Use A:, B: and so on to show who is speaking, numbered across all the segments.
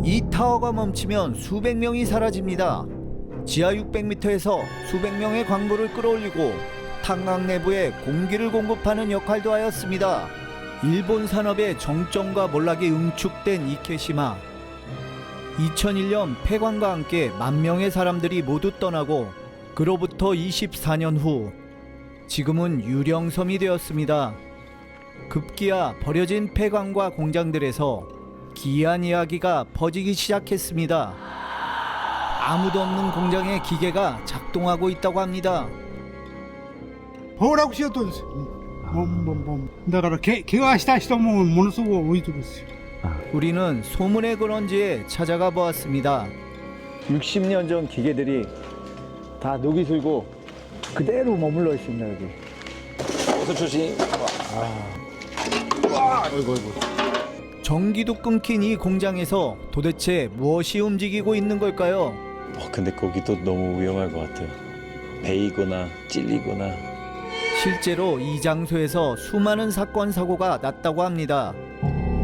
A: 이 타워가 멈추면 수백 명이 사라집니다. 지하 600m에서 수백 명의 광부를 끌어올리고 탄광 내부에 공기를 공급하는 역할도 하였습니다. 일본 산업의 정점과 몰락이 응축된 이케시마. 2001년 폐광과 함께 만 명의 사람들이 모두 떠나고 그로부터 24년 후 지금은 유령섬이 되었습니다. 급기야 버려진 폐광과 공장들에서 기이한 이야기가 퍼지기 시작했습니다. 아무도 없는 공장의 기계가 작동하고 있다고 합니다.
B: 崩落しようとですよ。ボンボンボン。だから怪我した人もものすごく多いとですよ。
A: 우리는 소문의 근원지에 찾아가 보았습니다. 60년 전 기계들이 다 녹이 슬고 그대로 머물러 있습니다. 여기.
C: 어서 조심.
A: 전기도 끊긴 이 공장에서 도대체 무엇이 움직이고 있는 걸까요?
C: 근데 거기도 너무 위험할 것 같아요. 베이거나 찔리거나.
A: 실제로 이 장소에서 수많은 사건 사고가 났다고 합니다.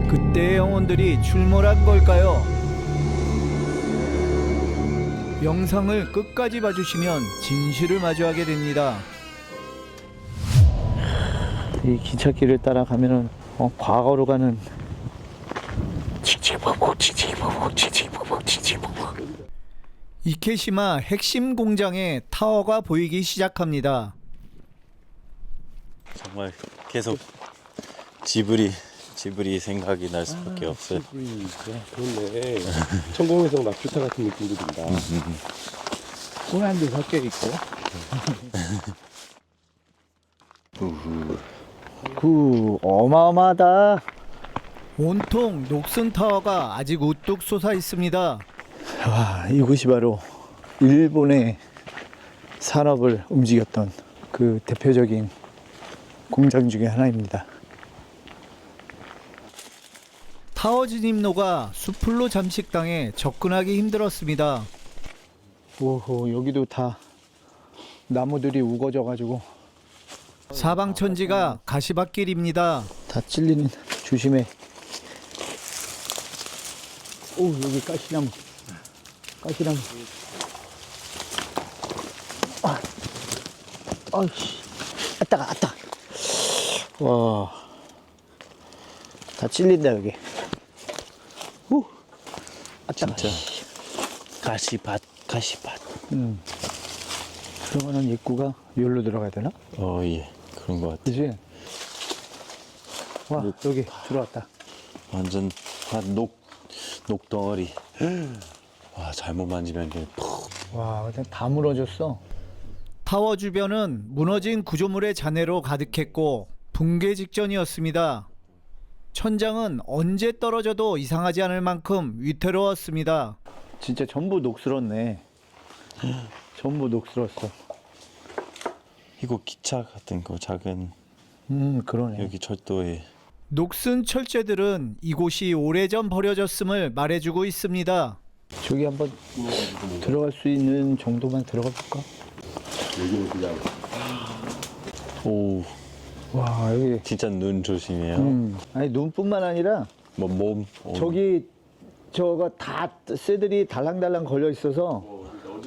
A: 그때의 영혼들이 출몰한 걸까요? 영상을 끝까지 봐주시면 진실을 마주하게 됩니다. 이 기찻길을 따라가면은 과거로 가는 이케시마 핵심 공장의 타워가 보이기 시작합니다.
C: 정말 계속 지브리 생각이 날 수밖에 없어요.
D: 그렇네. 천공에서 납주타 같은 느낌도 든다.
A: 소란도 섞여 있고. 어마어마하다. 온통 녹슨 타워가 아직 우뚝 솟아 있습니다. 이곳이 바로 일본의 산업을 움직였던 그 대표적인 공장 중에 하나입니다. 타워 진입로가 수풀로 잠식당해 접근하기 힘들었습니다. 오호, 여기도 다 나무들이 우거져 가지고 사방천지가 가시밭길입니다. 다 찔리는, 조심해. 오, 여기 가시나무. 아이씨, 아따가. 와, 다 찔린다 여기. 후, 아따가.
C: 진짜 가시밭.
A: 그러면은 입구가 여기로 들어가야 되나?
C: 예, 그런 것 같아.
A: 그지? 와, 여기 들어왔다.
C: 완전 녹덩어리. 와, 잘못 만지면 그냥 푹.
A: 와, 근데 다 무너졌어. 타워 주변은 무너진 구조물의 잔해로 가득했고 붕괴 직전이었습니다. 천장은 언제 떨어져도 이상하지 않을 만큼 위태로웠습니다. 진짜 전부 녹슬었네. 전부 녹슬었어.
C: 이거 기차 같은 거 작은
A: 그러네.
C: 여기 철도에
A: 녹슨 철제들은 이곳이 오래전 버려졌음을 말해주고 있습니다. 저기 한번 들어갈 수 있는 정도만 들어가 볼까?
D: 여기는 그냥
C: 오,
A: 와, 여기
C: 진짜 눈 조심해요.
A: 아니 눈뿐만 아니라
C: 뭐 몸.
A: 저거 다 쇠들이 달랑달랑 걸려 있어서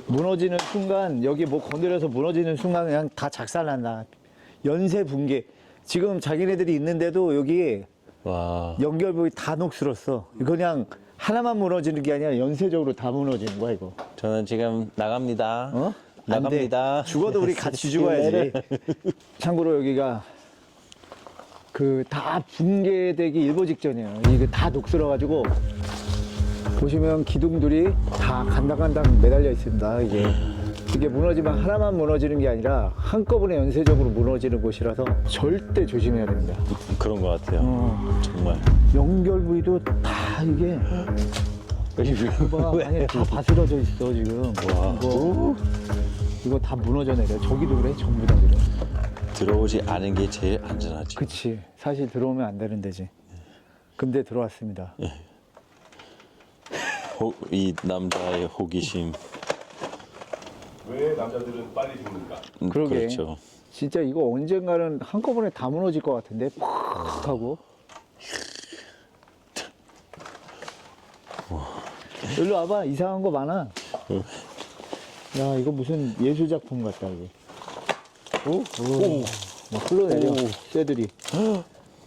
A: 무너지는 순간 여기 뭐 건드려서 무너지는 순간 그냥 다 작살난다. 연쇄 붕괴. 지금 자기네들이 있는데도 여기
C: 와,
A: 연결부위 다 녹슬었어. 그냥 하나만 무너지는 게 아니라 연쇄적으로 다 무너지는 거야 이거.
C: 저는 지금 나갑니다.
A: 어?
C: 나갑니다.
A: 안 돼. 죽어도 우리 같이 죽어야지. 참고로 여기가 그 다 붕괴되기 일보 직전이에요. 이게 다 녹슬어가지고 보시면 기둥들이 다 간당간당 매달려 있습니다. 이게 무너지면 하나만 무너지는 게 아니라 한꺼번에 연쇄적으로 무너지는 곳이라서 절대 조심해야 됩니다.
C: 그런 것 같아요. 정말.
A: 연결 부위도 다 이게 봐, 아니 다 바스러져 있어 지금.
C: 와.
A: 이거 다 무너져 내려. 저기도 그래, 전부 다 그래.
C: 들어오지 않은 게 제일 안전하지.
A: 그치. 사실 들어오면 안 되는 데지. 근데 들어왔습니다.
C: 이 남자의 호기심.
D: 왜 남자들은 빨리 죽는가?
A: 그러게.
C: 그렇죠.
A: 진짜 이거 언젠가는 한꺼번에 다 무너질 것 같은데 팍 하고. 일로 와봐. 이상한 거 많아. 야, 이거 무슨 예술 작품 같다, 이게. 오? 막 흘러내려, 쇠들이.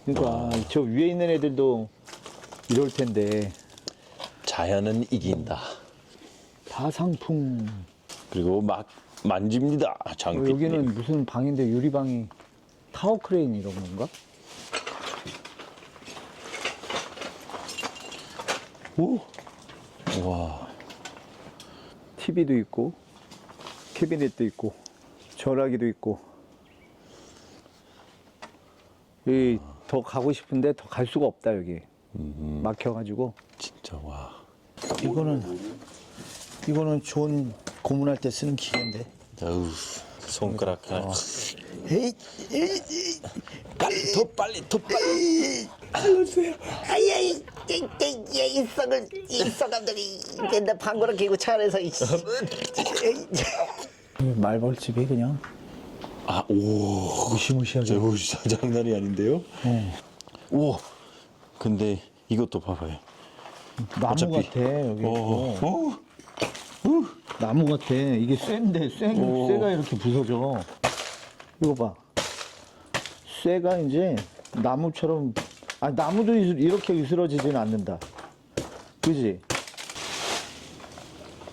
A: 그러니까, 저 위에 있는 애들도 이럴 텐데.
C: 자연은 이긴다.
A: 다상풍.
C: 그리고 막 만집니다. 장비.
A: 여기는 무슨 방인데, 유리방이 타워 크레인 이런 건가?
C: 오. 와.
A: TV도 있고, 캐비넷도 있고, 전화기도 있고. 여기 더 가고 싶은데 더 갈 수가 없다, 여기. 막혀가지고.
C: 진짜 와.
A: 이거는 좋은 고문할 때 쓰는 기계인데.
C: 어우, 손가락 하나. 빨리 더 빨리.
E: 이 썩감들이 내 방구를 끼고 차 안에서
A: 말벌집이 그냥
C: 아, 오.
A: 무시무시하게.
C: 저 장난이 아닌데요? 오. 근데 이것도 봐봐요.
A: 나무
C: 어차피-
A: 같아, 여기.
C: 오.
A: 나무 같아. 이게 쇠인데, 쇠가 이렇게 부서져. 이거 봐. 쇠가 이제 나무처럼, 나무도 이렇게 으스러지지는 않는다. 그지?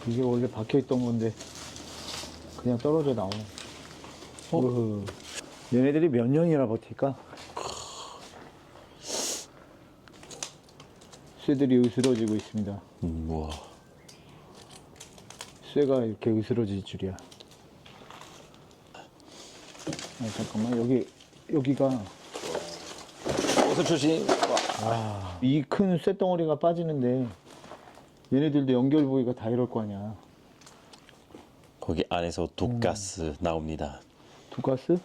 A: 이게 원래 박혀있던 건데, 그냥 떨어져 나오네. 얘네들이 몇 년이나 버틸까? 쇠들이 으스러지고 있습니다.
C: 우와.
A: 쇠가 이렇게 으스러질 줄이야. 잠깐만, 여기가
C: 어서 조심.
A: 이 큰 쇠덩어리가 빠지는데 얘네들도 연결 부위가 다 이럴 거 아니야.
C: 거기 안에서 독가스 나옵니다.
A: 독가스?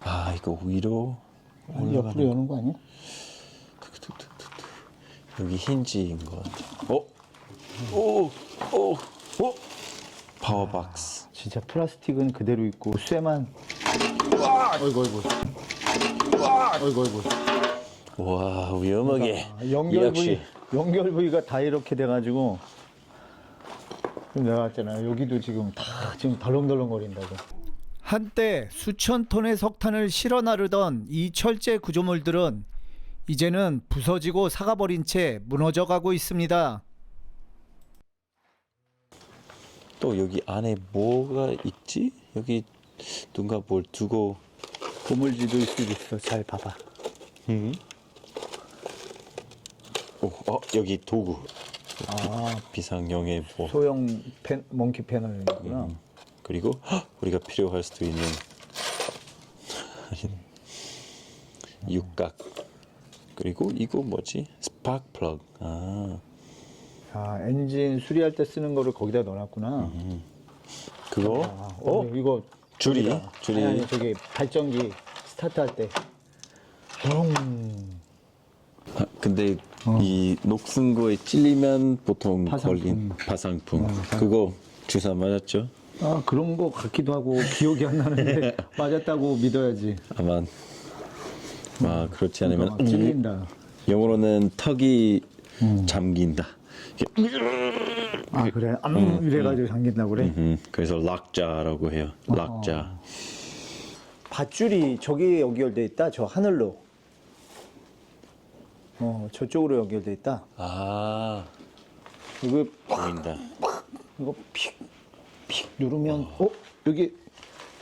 C: 아, 이거 위로
A: 옆으로 여는 거 아니야?
C: 여기 힌지인 것 같아. 오. 파워박스.
A: 진짜 플라스틱은 그대로 있고 쇠만. 어이구.
C: 와, 위험하게.
A: 연결 부위가 다 이렇게 돼가지고. 내가 했잖아. 여기도 지금 덜렁덜렁 거린다고. 한때 수천 톤의 석탄을 실어 나르던 이 철제 구조물들은 이제는 부서지고 사가버린 채 무너져가고 있습니다.
C: 또 여기 안에 뭐가 있지? 여기 누가 뭘 두고.
A: 고물지도 있을 수도 있어. 잘 봐봐.
C: 여기 도구. 비상용의 뭐.
A: 소형 몽키 패널이구나.
C: 그리고 우리가 필요할 수도 있는 육각. 그리고 이거 뭐지? 스파크 플러그.
A: 엔진 수리할 때 쓰는 거를 거기다 넣어놨구나.
C: 그거
A: 이거
C: 줄이.
A: 아니, 저기 발전기 스타트할 때.
C: 근데 이 녹슨 거에 찔리면 보통
A: 파상풍.
C: 걸린 파상풍. 그거 주사 맞았죠?
A: 그런 거 같기도 하고 기억이 안 나는데 맞았다고 믿어야지.
C: 아마 그렇지 않으면
A: 막 찔린다.
C: 영어로는 턱이 잠긴다.
A: 그래? 이래가지고 잠긴다고 그래?
C: 그래서 락자라고 해요. 락자.
A: 밧줄이 저기에 연결돼 있다. 저 하늘로. 저쪽으로 연결돼 있다. 이거
C: 보인다.
A: 이거 픽 누르면 여기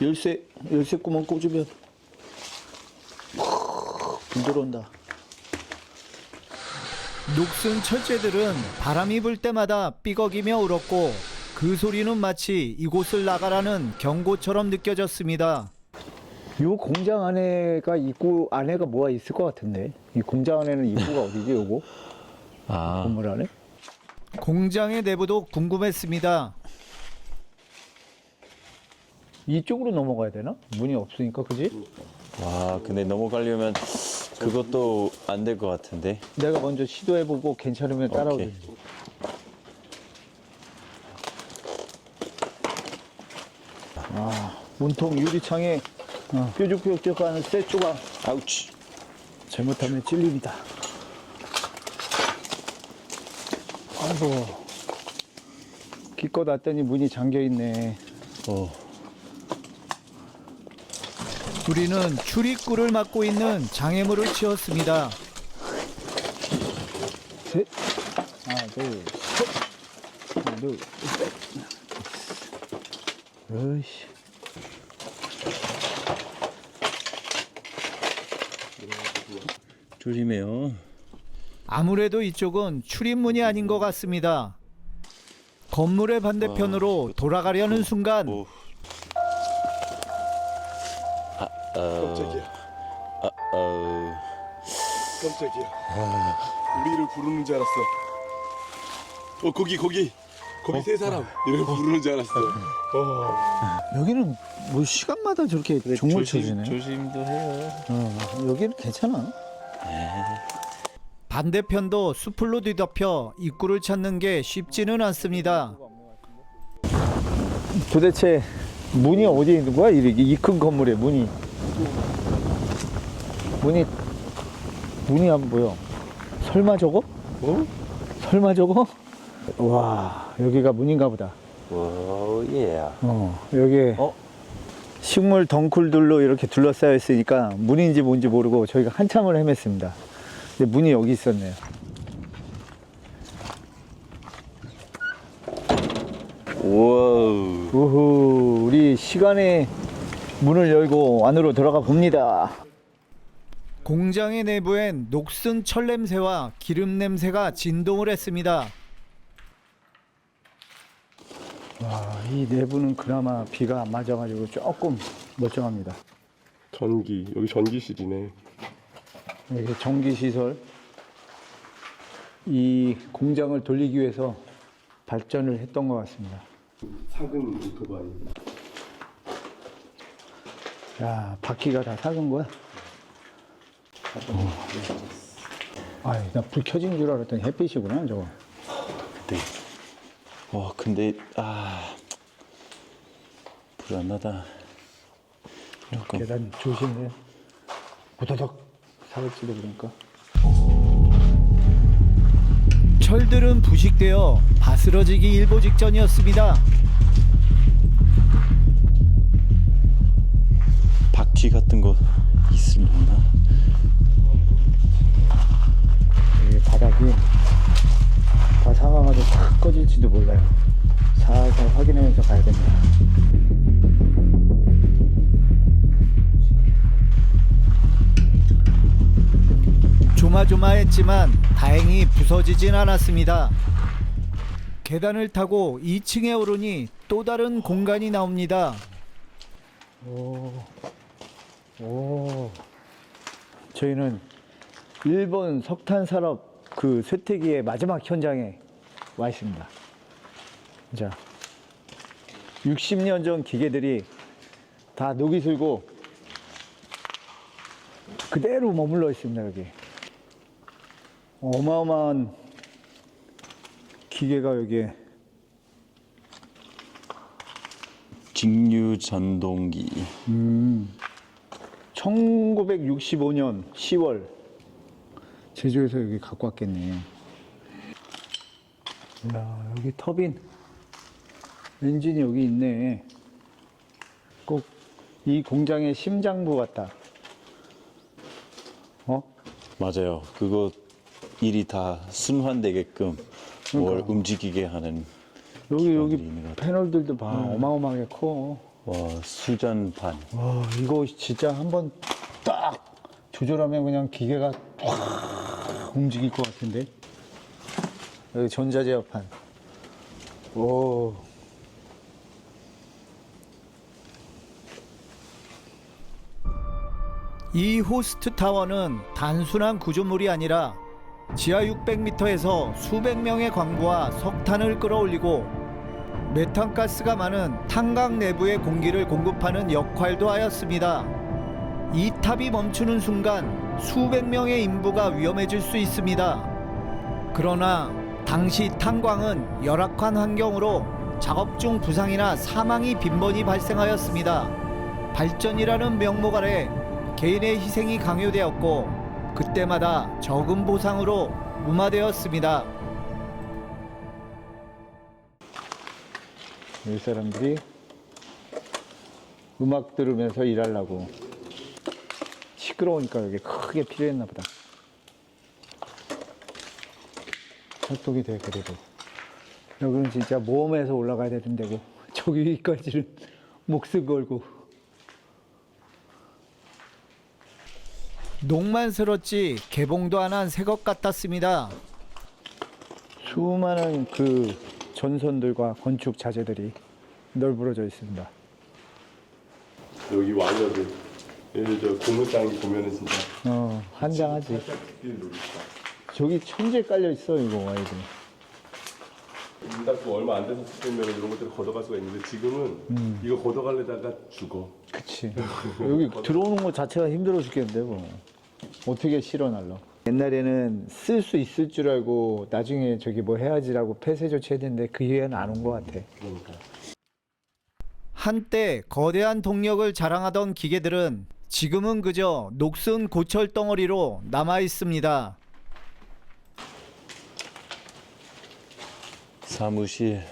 A: 열쇠 구멍 꽂으면 불 들어온다. 녹슨 철제들은 바람이 불 때마다 삐걱이며 울었고 그 소리는 마치 이곳을 나가라는 경고처럼 느껴졌습니다. 이 공장 안에가 입구 안에가 뭐가 있을 것 같은데 이 공장 안에는 입구가 어디지 요거? 건물 안에? 공장의 내부도 궁금했습니다. 이쪽으로 넘어가야 되나? 문이 없으니까 그지?
C: 와, 근데 넘어가려면 그것도 안 될 것 같은데.
A: 내가 먼저 시도해보고 괜찮으면 따라오든지. 온통 유리창에 뾰족뾰족한 쇠 조각.
C: 아우치.
A: 잘못하면 찔립니다. 아이고, 기껏 왔더니 문이 잠겨 있네.
F: 우리는 출입구를 막고 있는 장애물을 치웠습니다.
A: 셋, 하나, 둘, 셋, 하나, 둘, 셋. 어이씨.
C: 조심해요.
F: 아무래도 이쪽은 출입문이 아닌 것 같습니다. 건물의 반대편으로 돌아가려는 순간
C: 오.
D: 깜짝이야. 깜짝이야. 우리를 부르는 줄 알았어. 거기 세 사람 이렇게 부르는 줄 알았어.
A: 여기는 뭐 시간마다 저렇게 종을 쳐주네.
C: 조심도 해요.
A: 여기는 괜찮아.
F: 반대편도 수풀로 뒤덮여 입구를 찾는 게 쉽지는 않습니다.
A: 도대체 문이 어디에 있는 거야? 이 큰 건물에 문이 안 보여. 설마 저거? 설마 저거? 와, 여기가 문인가 보다.
C: 오, 예.
A: 여기에 식물 덩굴들로 이렇게 둘러싸여 있으니까 문인지 뭔지 모르고 저희가 한참을 헤맸습니다. 근데 문이 여기 있었네요.
C: 와우.
A: 우후, 우리 시간에 문을 열고 안으로 들어가 봅니다.
F: 공장의 내부엔 녹슨 철 냄새와 기름 냄새가 진동을 했습니다.
A: 와, 이 내부는 그나마 비가 안 맞아가지고 조금 멀쩡합니다.
D: 여기 전기실이네.
A: 여기 전기시설, 이 공장을 돌리기 위해서 발전을 했던 것 같습니다.
D: 작은 오토바이.
A: 야, 바퀴가 다 삭은 거야? 아이, 나 불 켜진 줄 알았더니 햇빛이구나, 저거.
C: 네. 근데 불안하다. 조금.
A: 계단 조심해. 부더덕 사갈지도 그러니까.
F: 철들은 부식되어 바스러지기 일보 직전이었습니다.
C: 바퀴 같은 거 있으려나?
A: 이 바닥이 다 상황아도 탁 꺼질지도 몰라요. 살살 확인하면서 가야 됩니다.
F: 조마조마했지만 다행히 부서지진 않았습니다. 계단을 타고 2층에 오르니 또 다른 공간이 나옵니다.
A: 오. 저희는 일본 석탄 산업 그 쇠퇴기의 마지막 현장에 와 있습니다. 자, 60년 전 기계들이 다 녹이 슬고 그대로 머물러 있습니다. 여기 어마어마한 기계가 여기에
C: 직류 전동기.
A: 1965년 10월 제주에서 여기 갖고 왔겠네. 야, 여기 터빈 엔진이 여기 있네. 꼭 이 공장의 심장부 같다.
C: 맞아요. 그거 일이 다 순환되게끔 뭘 움직이게 하는.
A: 여기
C: 있는 것 같아.
A: 패널들도 봐. 어마어마하게 커.
C: 와, 수전판.
A: 와, 이거 진짜 한번 딱 조절하면 그냥 기계가 확 움직일 것 같은데. 여기 전자제어판. 오.
F: 이 호스트 타워는 단순한 구조물이 아니라 지하 600m에서 수백 명의 광부와 석탄을 끌어올리고 메탄가스가 많은 탄광 내부의 공기를 공급하는 역할도 하였습니다. 이 탑이 멈추는 순간 수백 명의 인부가 위험해질 수 있습니다. 그러나 당시 탄광은 열악한 환경으로 작업 중 부상이나 사망이 빈번히 발생하였습니다. 발전이라는 명목 아래 개인의 희생이 강요되었고 그때마다 적은 보상으로 무마되었습니다.
A: 이 사람들이 음악 들으면서 일하려고. 시끄러우니까 여기 크게 필요했나 보다. 활동이 돼, 그래도. 여기는 진짜 모험해서 올라가야 되는 데고, 저기까지는 목숨 걸고.
F: 농만스럽지 개봉도 안 한 새 것 같았습니다.
A: 수많은 그 전선들과 건축 자재들이 널브러져 있습니다.
D: 여기 와녀들 얘들 저 고물상이 보면은 진짜
A: 환장하지. 저기 천재 깔려 있어, 이거 와이드.
D: 문 닫고 얼마 안 돼서 쓰면 이런 것들을 걷어갈 수가 있는데 지금은 이거 걷어가려다가 죽어.
A: 그치. 여기 들어오는 것 자체가 힘들어 죽겠는데, 뭐. 어떻게 실어 날라. 옛날에는 쓸 수 있을 줄 알고 나중에 저기 뭐 해야지라고 폐쇄 조치했는데 그 이해는 안 온 것 같아.
D: 그러니까.
F: 한때 거대한 동력을 자랑하던 기계들은 지금은 그저 녹슨 고철 덩어리로 남아 있습니다.
C: 사무실.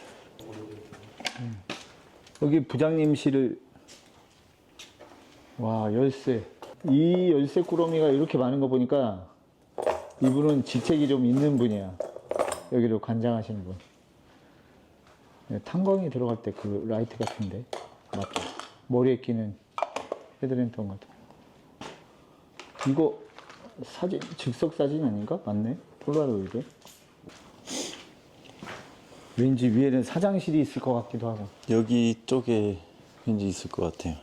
A: 여기 부장님실. 와, 열쇠. 이 열쇠 꾸러미가 이렇게 많은 거 보니까 이분은 직책이 좀 있는 분이야. 여기로 관장하시는 분. 탄광이 들어갈 때 그 라이트 같은데. 맞다. 머리에 끼는 헤드랜턴 같은 거. 이거 사진, 즉석 사진 아닌가? 맞네. 폴라로이드. 왠지 위에는 사장실이 있을 것 같기도 하고.
C: 여기 쪽에 왠지 있을 것 같아요.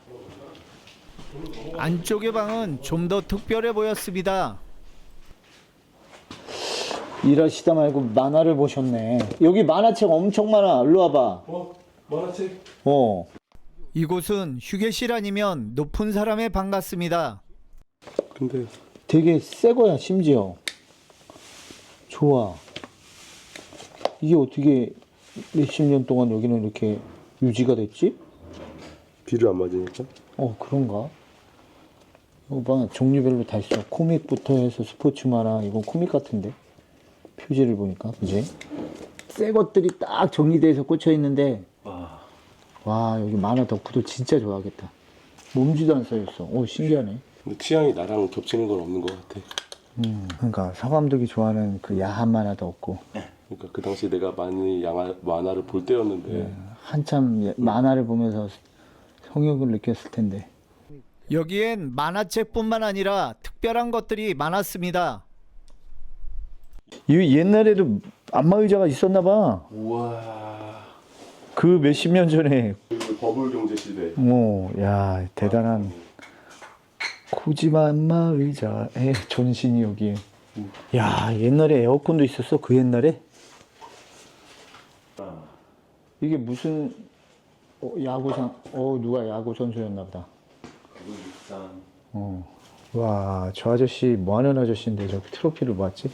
F: 안쪽의 방은 좀 더 특별해 보였습니다.
A: 일하시다 말고 만화를 보셨네. 여기 만화책 엄청 많아. 일로 와봐.
D: 만화책?
F: 이곳은 휴게실 아니면 높은 사람의 방 같습니다.
D: 근데
A: 되게 새 거야, 심지어. 좋아. 이게 어떻게 몇십 년 동안 여기는 이렇게 유지가 됐지?
D: 비를 안 맞으니까?
A: 그런가? 이거 봐, 종류별로 다 있어. 코믹부터 해서 스포츠 만화, 이건 코믹 같은데? 표지를 보니까, 그지? 새 것들이 딱 정리돼서 꽂혀 있는데, 와, 여기 만화 덕후도 진짜 좋아하겠다. 몸지도 안 써있어. 신기하네.
D: 근데 취향이 나랑 겹치는 건 없는 것 같아.
A: 그러니까 서감독이 좋아하는 그 야한 만화도 없고,
D: 그러니까 그 당시 내가 많이 만화를 볼 때였는데
A: 한참 만화를 보면서 성욕을 느꼈을 텐데.
F: 여기엔 만화책뿐만 아니라 특별한 것들이 많았습니다.
A: 이 옛날에도 안마의자가 있었나 봐.
D: 우와.
A: 그 몇십 년 전에.
D: 그 버블 경제 시대.
A: 야, 대단한 코지마 안마의자의 전신이 여기에. 야, 옛날에 에어컨도 있었어? 그 옛날에? 이게 무슨 야구상? 누가 야구 선수였나 보다. 와, 저 아저씨 뭐 하는 아저씨인데 저기 트로피를 모았지?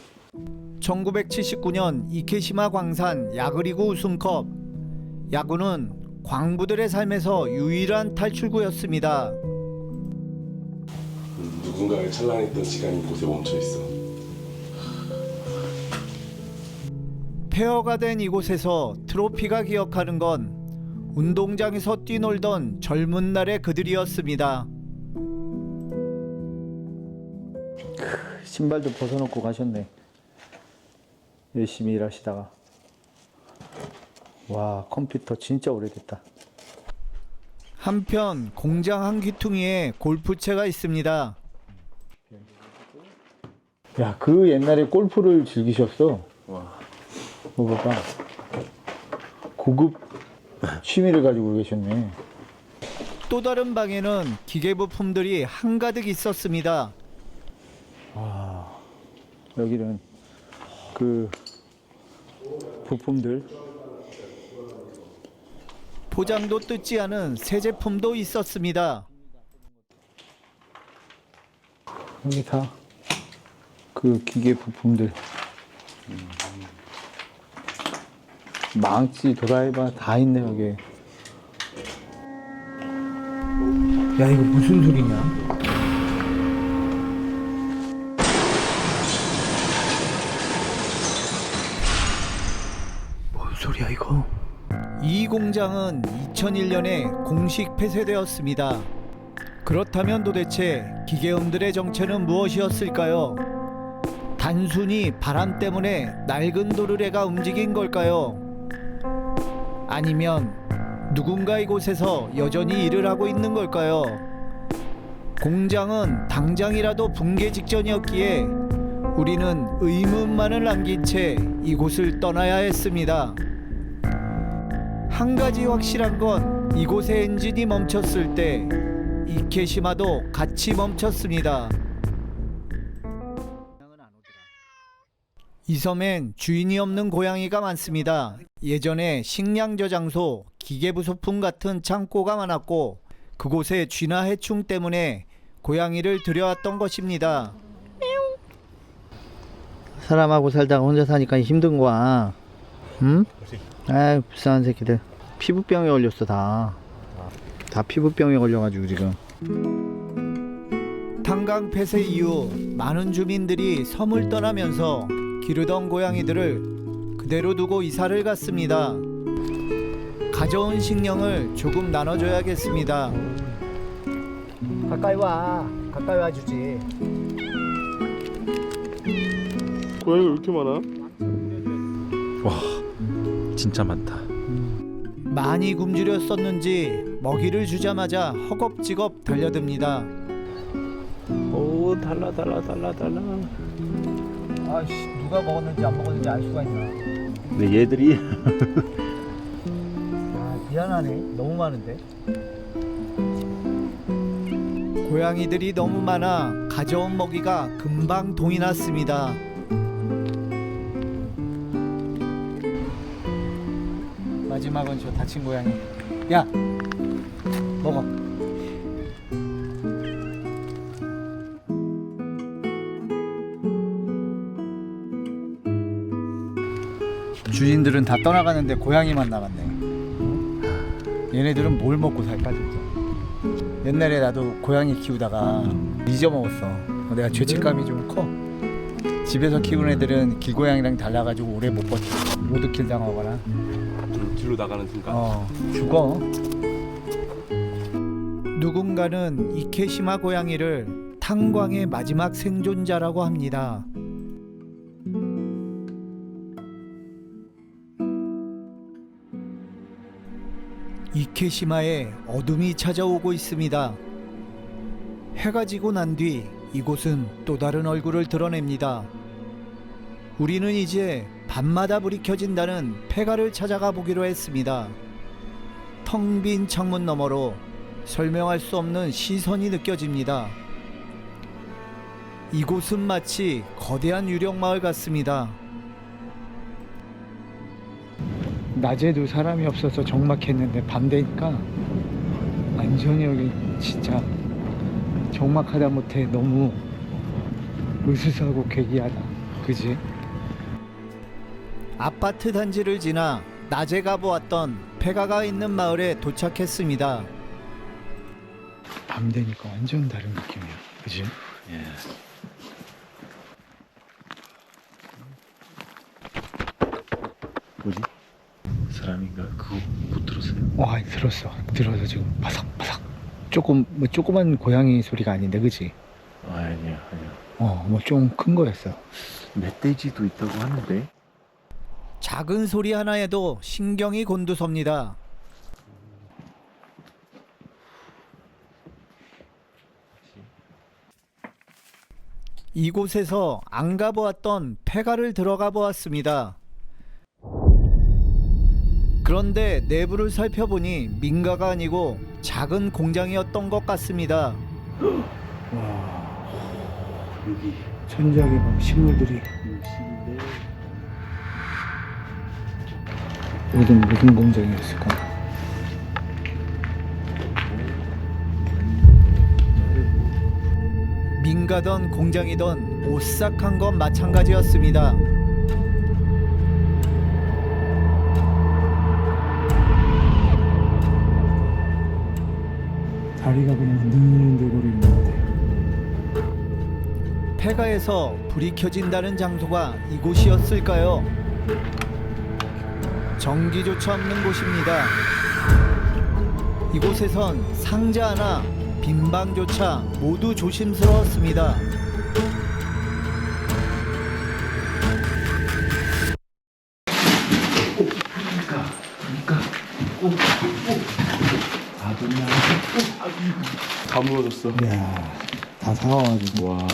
F: 1979년 이케시마 광산 야그리그 우승컵. 야구는 광부들의 삶에서 유일한 탈출구였습니다.
D: 누군가의 찬란했던 시간이 이곳에 멈춰 있어.
F: 폐허가 된 이곳에서 트로피가 기억하는 건 운동장에서 뛰놀던 젊은 날의 그들이었습니다.
A: 신발도 벗어놓고 가셨네. 열심히 일하시다가. 와, 컴퓨터 진짜 오래됐다.
F: 한편 공장 한 귀퉁이에 골프채가 있습니다.
A: 야, 그 옛날에 골프를 즐기셨어. 와. 봐봐. 고급 취미를 가지고 계셨네.
F: 또 다른 방에는 기계 부품들이 한가득 있었습니다.
A: 여기는 그 부품들.
F: 포장도 뜯지 않은 새 제품도 있었습니다.
A: 여기 다 그 기계 부품들. 망치, 드라이버 다 있네, 여기. 야, 이거 무슨 소리냐? 뭔 소리야, 이거?
F: 이 공장은 2001년에 공식 폐쇄되었습니다. 그렇다면 도대체 기계음들의 정체는 무엇이었을까요? 단순히 바람 때문에 낡은 도르래가 움직인 걸까요? 아니면 누군가 이곳에서 여전히 일을 하고 있는 걸까요? 공장은 당장이라도 붕괴 직전이었기에 우리는 의문만을 남긴 채 이곳을 떠나야 했습니다. 한 가지 확실한 건 이곳의 엔진이 멈췄을 때 이케시마도 같이 멈췄습니다. 이 섬엔 주인이 없는 고양이가 많습니다. 예전에 식량 저장소, 기계부속품 같은 창고가 많았고 그곳에 쥐나 해충 때문에 고양이를 들여왔던 것입니다.
A: 사람하고 살다가 혼자 사니까 힘든 거야. 응? 아이, 불쌍한 새끼들. 피부병에 걸렸어, 다. 다 피부병에 걸려가지고 지금.
F: 탄광 폐쇄 이후 많은 주민들이 섬을 떠나면서 기르던 고양이들을 그대로 두고 이사를 갔습니다. 가져온 식량을 조금 나눠줘야겠습니다.
A: 가까이 와. 가까이 와주지.
D: 고양이가 왜 이렇게 많아?
C: 와, 진짜 많다.
F: 많이 굶주렸었는지 먹이를 주자마자 허겁지겁 달려듭니다.
C: 오, 달라.
A: 아이씨, 누가 먹었는지 안 먹었는지 알 수가 있나.
C: 근데 얘들이
A: 아, 미안하네. 너무 많은데.
F: 고양이들이 너무 많아 가져온 먹이가 금방 동이 났습니다.
A: 마지막은 저 다친 고양이. 야, 먹어. 주인들은 다 떠나가는데 고양이만 남았네. 얘네들은 뭘 먹고 살까 진짜. 옛날에 나도 고양이 키우다가 잊어먹었어. 내가 죄책감이 좀 커. 집에서 키우는 애들은 길고양이랑 달라가지고 오래 못 버텨. 로드킬 당하거나
D: 뒤로 나가는 순간.
A: 죽어.
F: 누군가는 이케시마 고양이를 탄광의 마지막 생존자라고 합니다. 이케시마에 어둠이 찾아오고 있습니다. 해가 지고 난 뒤 이곳은 또 다른 얼굴을 드러냅니다. 우리는 이제 밤마다 불이 켜진다는 폐가를 찾아가 보기로 했습니다. 텅 빈 창문 너머로 설명할 수 없는 시선이 느껴집니다. 이곳은 마치 거대한 유령 마을 같습니다.
A: 낮에도 사람이 없어서 적막했는데 밤 되니까 완전히 여기 진짜 적막하다 못해 너무 으스스하고 괴기하다. 그지?
F: 아파트 단지를 지나 낮에 가보았던 폐가가 있는 마을에 도착했습니다.
A: 밤 되니까 완전 다른 느낌이야. 그지?
C: 예. 뭐지? 사람인가? 그거 못 들었어요?
A: 아니, 들었어. 들어서 지금 바삭바삭. 조그만 고양이 소리가 아닌데, 그지?
C: 아니야.
A: 뭐 좀 큰 거였어.
C: 멧돼지도 있다고 하는데.
F: 작은 소리 하나에도 신경이 곤두섭니다. 이곳에서 안 가보았던 폐가를 들어가 보았습니다. 그런데 내부를 살펴보니 민가가 아니고 작은 공장이었던 것 같습니다.
C: 여기
A: 천장에 막 식물들이. 무슨 공장이었을까?
F: 민가던 공장이던 오싹한 건 마찬가지였습니다.
A: 다리가 그냥 흔들흔들거리는 것 같아.
F: 폐가에서 불이 켜진다는 장소가 이곳이었을까요? 전기조차 없는 곳입니다. 이곳에선 상자 하나, 빈방조차 모두 조심스러웠습니다.
C: 다 무너졌어.
A: 이야, 다 사와가지고.
C: 와.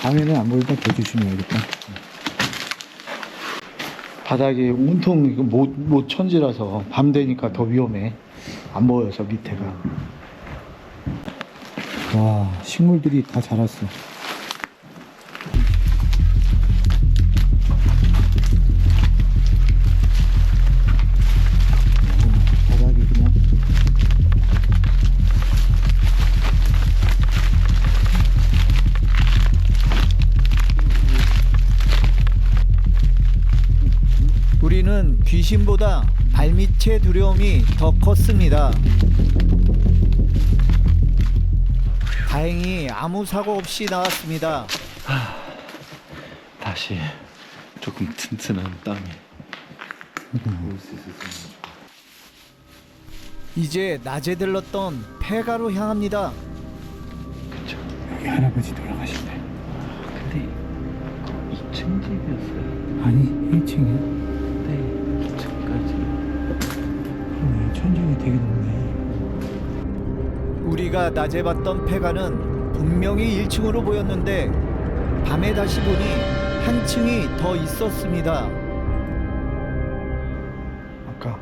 A: 다음에는 안 보일 때 더 조심해야겠다. 바닥이 온통 이거 못 천지라서 밤 되니까 더 위험해. 안 보여서 밑에가. 와, 식물들이 다 자랐어. 바닥이 그냥.
F: 우리는 귀신보다 발밑의 두려움이 더 컸습니다. 다행히 아무 사고 없이 나왔습니다.
C: 다시 조금 튼튼한 땅에.
F: 이제 낮에 들렀던 폐가로 향합니다.
A: 여기 할아버지 돌아가신대.
C: 근데 2층 집이었어요.
A: 아니, 1층이야.
C: 네, 2층까지.
A: 그러네, 천장이 되게 높네.
F: 우리가 낮에 봤던 폐가는 분명히 1층으로 보였는데 밤에 다시 보니 한 층이 더 있었습니다.
A: 아까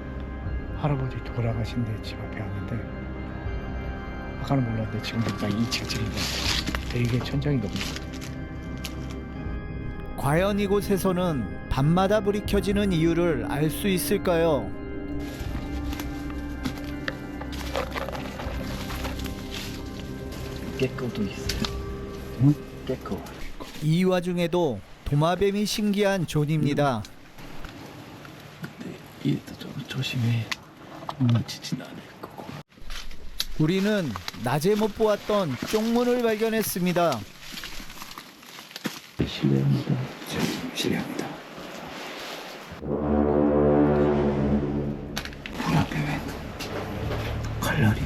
A: 할아버지 돌아가신데 집 앞에 왔는데 아까는 몰랐는데 지금 보니까 2층쯤인데 되게 천장이 높네.
F: 과연 이곳에서는 밤마다 불이 켜지는 이유를 알 수 있을까요?
E: 깨끗도 있어요.
A: 응?
E: 깨끗.
F: 이 와중에도 도마뱀이 신기한 존입니다.
C: 얘도 좀 조심해. 다치진 않을 거고.
F: 우리는 낮에 못 보았던 쪽문을 발견했습니다.
C: 실례합니다.
A: 실례합니다. 문 앞에 왜 칼날이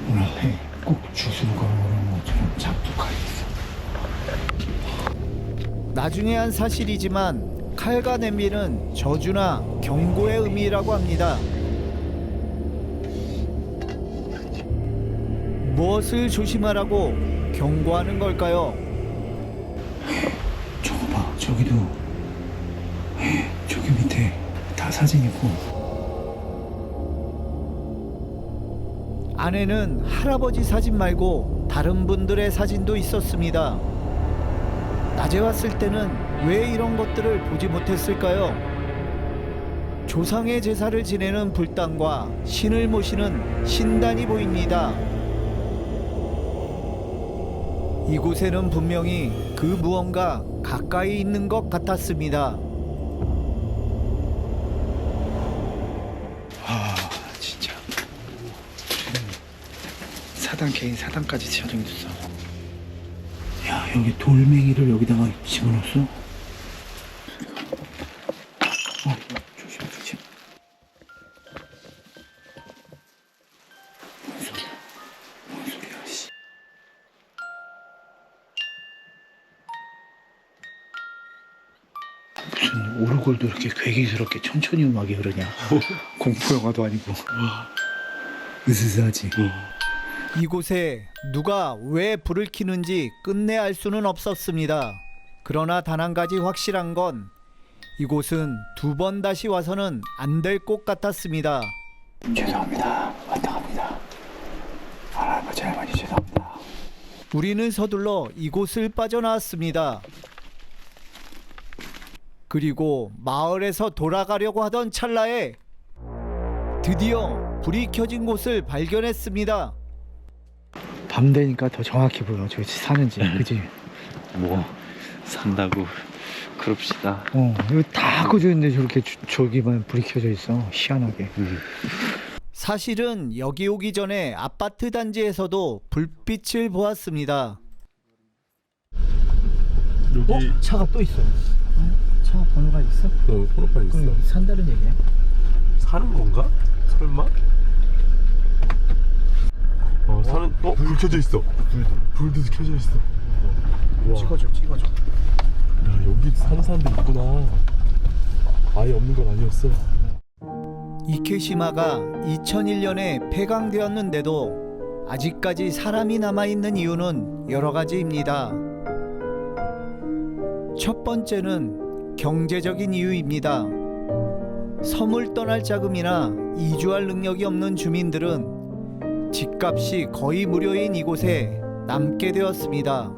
A: 문 앞에 꼭 주술과 그런 것처럼 작두칼이 있어.
F: 나중에 한 사실이지만 칼과 냄비는 저주나 경고의 의미라고 합니다. 무엇을 조심하라고 경고하는 걸까요?
A: 저거 봐, 저기도 저기 밑에 다 사진 있고.
F: 안에는 할아버지 사진 말고 다른 분들의 사진도 있었습니다. 낮에 왔을 때는 왜 이런 것들을 보지 못했을까요? 조상의 제사를 지내는 불당과 신을 모시는 신단이 보입니다. 이곳에는 분명히 그 무언가 가까이 있는 것 같았습니다.
A: 아, 진짜 사당 개인 사당까지 지어졌어. 야, 여기 돌멩이를 여기다가 집어넣었어? 조심 조심. 뭔 소리야? 뭔 소리야? 씨. 무슨 오르골도 이렇게 괴기스럽게 천천히 음악이 흐르냐? 공포 영화도 아니고. 으스스하지.
F: 이곳에 누가 왜 불을 켜는지 끝내 알 수는 없었습니다. 그러나 단 한 가지 확실한 건 이곳은 2번 다시 와서는 안 될 곳 같았습니다.
A: 죄송합니다. 왔다 갑니다. 할아버지 할머니 죄송합니다.
F: 우리는 서둘러 이곳을 빠져나왔습니다. 그리고 마을에서 돌아가려고 하던 찰나에 드디어 불이 켜진 곳을 발견했습니다.
A: 밤 되니까 더 정확히 보여. 저기 사는지, 그지?
C: 뭐 산다고 그럽시다.
A: 여기 다 꺼져 있는데 저렇게 저기만 불이 켜져 있어. 희한하게.
F: 사실은 여기 오기 전에 아파트 단지에서도 불빛을 보았습니다.
A: 차가 또 있어. 차 번호가 있어?
D: 번호판 있어.
A: 그럼 여기 산다는 얘기야?
D: 사는 건가? 설마? 사는 불 켜져 있어. 불도 켜져 있어. 와.
A: 찍어줘.
D: 야, 여기 사는 사람들 있구나. 아예 없는 건 아니었어.
F: 이케시마가 2001년에 폐광되었는데도 아직까지 사람이 남아있는 이유는 여러 가지입니다. 첫 번째는 경제적인 이유입니다. 섬을 떠날 자금이나 이주할 능력이 없는 주민들은 집값이 거의 무료인 이곳에 남게 되었습니다.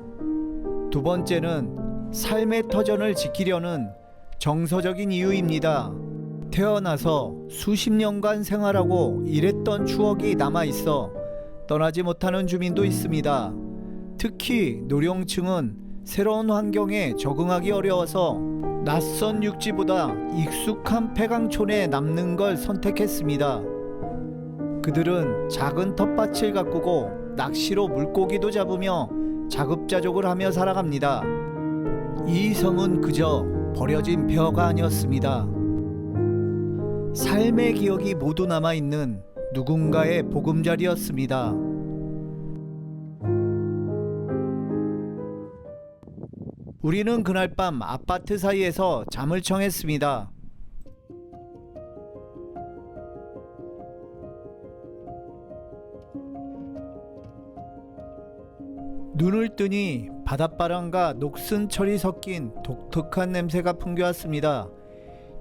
F: 두 번째는 삶의 터전을 지키려는 정서적인 이유입니다. 태어나서 수십 년간 생활하고 일했던 추억이 남아있어 떠나지 못하는 주민도 있습니다. 특히 노령층은 새로운 환경에 적응하기 어려워서 낯선 육지보다 익숙한 폐광촌에 남는 걸 선택했습니다. 그들은 작은 텃밭을 가꾸고 낚시로 물고기도 잡으며 자급자족을 하며 살아갑니다. 이 섬은 그저 버려진 폐허가 아니었습니다. 삶의 기억이 모두 남아있는 누군가의 보금자리였습니다. 우리는 그날 밤 아파트 사이에서 잠을 청했습니다. 눈을 뜨니 바닷바람과 녹슨 철이 섞인 독특한 냄새가 풍겨왔습니다.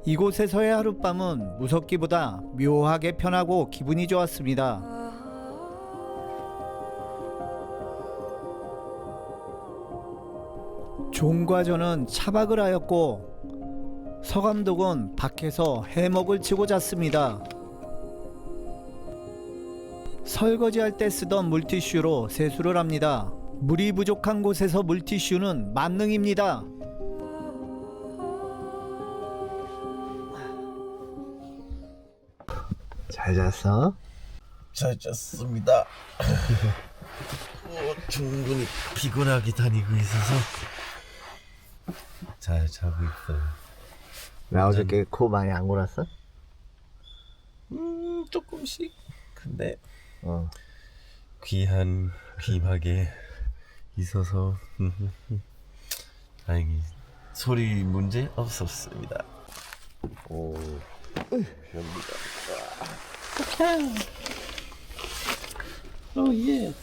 F: 이곳에서의 하룻밤은 무섭기보다 묘하게 편하고 기분이 좋았습니다. 존과 저는 차박을 하였고 서감독은 밖에서 해먹을 치고 잤습니다. 설거지할 때 쓰던 물티슈로 세수를 합니다. 물이 부족한 곳에서 물티슈는 만능입니다.
E: 잘 잤어?
C: 잘 잤습니다. 충분히 피곤하게 다니고 있어서 잘 자고 있어요.
E: 나 어저께 코 많이 안 골았어?
C: 조금씩. 근데
E: 귀한
C: 귀하게 있어서 다행히 소리 문제 없었습니다.
E: 오.
C: 예.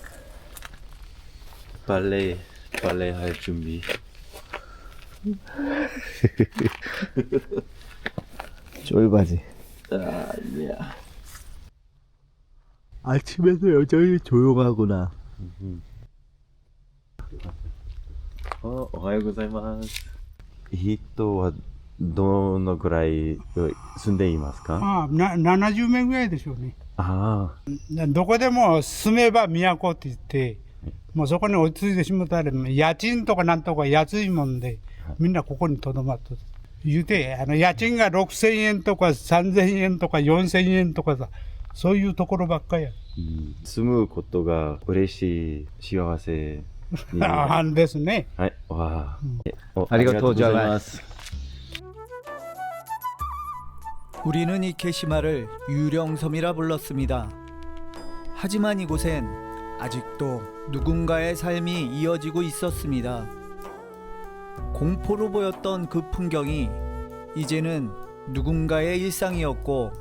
C: 빨래 할 준비.
E: 쫄바지.
C: 예.
E: 아침에도 여전히 조용하구나.
C: おはようございます。人はどのくらい住んでいますか？
B: ああ、70名ぐらいでしょうね。
C: あ
B: どこでも住めば都って言って、もうそこに落ち着いてしまったら、家賃とかなんとか安いもんで、みんなここにとどまっとる。言うて、家賃が6000円とか3000円とか4000円とかさ、そういうところばっかりや。
C: 住むことが嬉しい幸せに
B: あんですね。
C: はい、わあ、
A: ありがとうございます
F: 우리는 이케시마를 유령섬이라 불렀습니다. 하지만 이곳엔 아직도 누군가의 삶이 이어지고 있었습니다. 공포로 보였던 그 풍경이 이제는 누군가의 일상이었고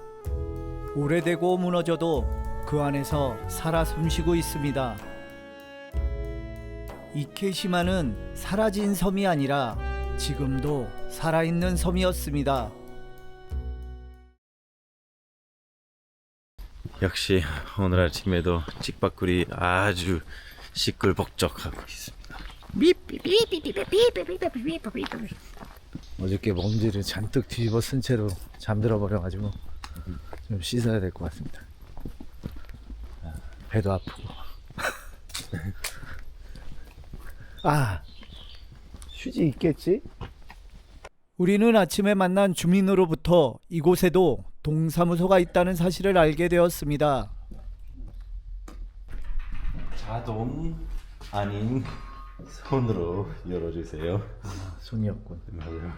F: 오래되고 무너져도 그 안에서 살아 숨쉬고 있습니다. 이케시마는 사라진 섬이 아니라 지금도 살아있는 섬이었습니다.
C: 역시 오늘 아침에도 찍바꿀이 아주 시끌벅적하고 있습니다.
A: 어저께 먼지를 잔뜩 뒤집어 쓴 채로 잠들어 버려가지고 좀 씻어야 될 것 같습니다. 배도 아프고. 아, 휴지 있겠지?
F: 우리는 아침에 만난 주민으로부터 이곳에도 동사무소가 있다는 사실을 알게 되었습니다.
C: 자동 아닌 손으로 열어주세요.
A: 손이 없군.
C: 맞아요.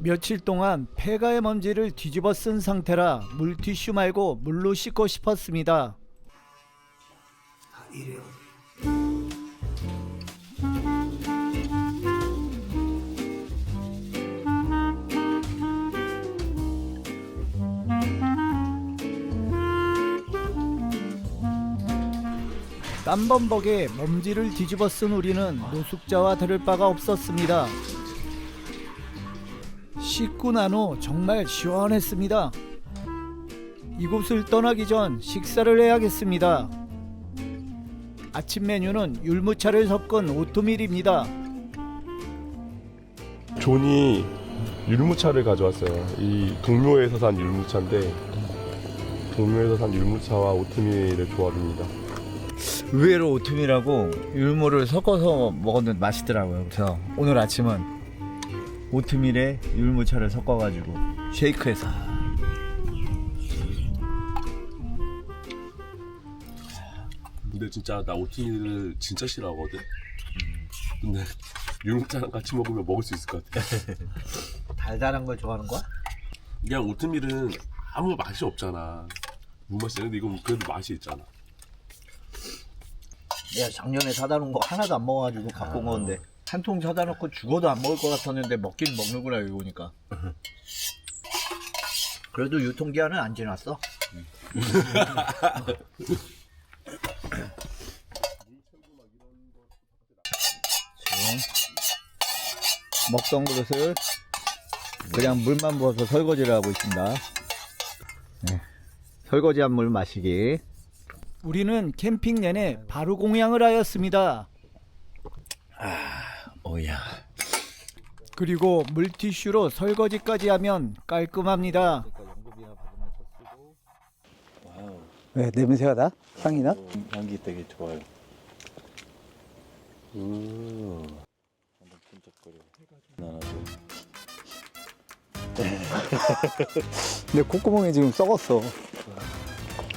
F: 며칠 동안 폐가의 먼지를 뒤집어 쓴 상태라 물티슈 말고 물로 씻고 싶었습니다. 땀범벅에 먼지를 뒤집어 쓴 우리는 노숙자와 다를 바가 없었습니다. 씻고 난 후 정말 시원했습니다. 이곳을 떠나기 전 식사를 해야겠습니다. 아침 메뉴는 율무차를 섞은 오트밀입니다.
D: 존이 율무차를 가져왔어요. 이 동묘에서 산 율무차인데 동묘에서 산 율무차와 오트밀의 조합입니다.
A: 의외로 오트밀하고 율무를 섞어서 먹었는데 맛있더라고요. 그래서 오늘 아침은 오트밀에 율무차를 섞어가지고 쉐이크해서.
D: 근데 진짜 나 오트밀을 진짜 싫어하거든. 근데 율무차랑 같이 먹으면 먹을 수 있을 것 같아.
A: 달달한 걸 좋아하는 거야?
D: 그냥 오트밀은 아무 맛이 없잖아. 무맛이야. 근데 이건 그래도 맛이 있잖아.
A: 내가 작년에 사다 놓은 거 하나도 안 먹어가지고 갖고 온 건데 한 통 사다 놓고 죽어도 안 먹을 것 같았는데 먹긴 먹는구나 여기 오니까. 그래도 유통기한은 안 지났어. 지금 먹던 그릇을 그냥 물만 부어서 설거지를 하고 있습니다. 네. 설거지한 물 마시기.
F: 우리는 캠핑 내내 바로 공양을 하였습니다.
C: 오야.
F: 그리고 물티슈로 설거지까지 하면 깔끔합니다.
A: 왜 냄새가 나? 향이 나?
C: 향기 되게 좋아요. 한번 끈적거려. 나나도.
A: 내 콧구멍이 지금 썩었어.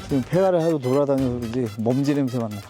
A: 지금 폐가를 하도 돌아다녀서 그런지 먼지 냄새만 나.